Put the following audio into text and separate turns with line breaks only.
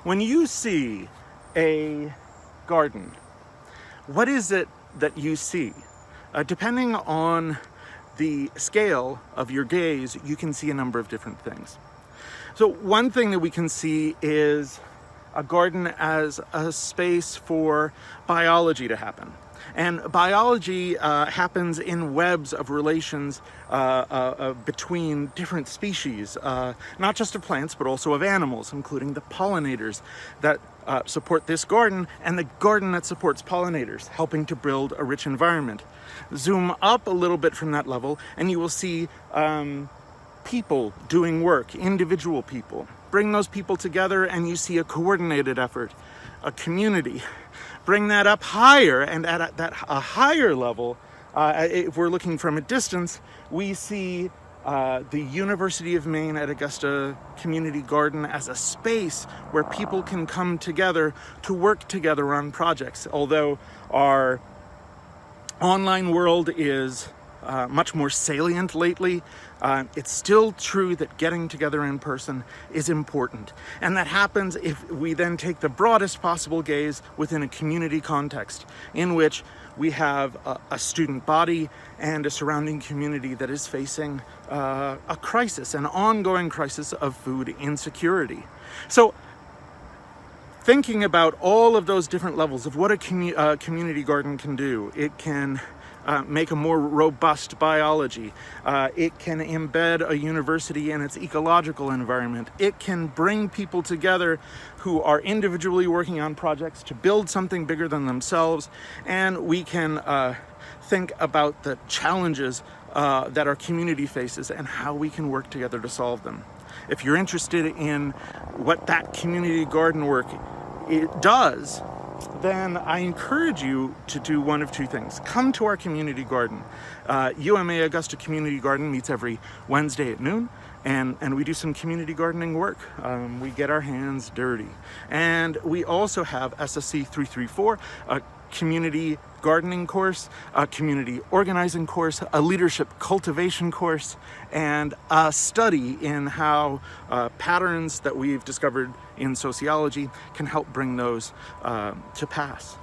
When you see a garden, what is it that you see? Depending on the scale of your gaze, you can see a number of different things. So one thing that we can see is a garden as a space for biology to happen. And biology happens in webs of relations between different species, not just of plants, but also of animals, including the pollinators that support this garden and the garden that supports pollinators, helping to build a rich environment. Zoom up a little bit from that level and you will see people doing work, individual people. Bring those people together and you see a coordinated effort, a community. Bring that up higher, and at a higher level, if we're looking from a distance, we see the University of Maine at Augusta Community Garden as a space where people can come together to work together on projects. Although our online world is much more salient lately, it's still true that getting together in person is important. And that happens if we then take the broadest possible gaze within a community context in which we have a student body and a surrounding community that is facing a crisis, an ongoing crisis of food insecurity. So thinking about all of those different levels of what a community garden can do, it can make a more robust biology. It can embed a university in its ecological environment. It can bring people together who are individually working on projects to build something bigger than themselves. And we can think about the challenges that our community faces and how we can work together to solve them. If you're interested in what that community garden work it does, then I encourage you to do one of two things. Come to our community garden. UMA Augusta Community Garden meets every Wednesday at noon, and we do some community gardening work. We get our hands dirty. And we also have SSC 334, a community gardening course, a community organizing course, a leadership cultivation course, and a study in how patterns that we've discovered in sociology can help bring those to pass.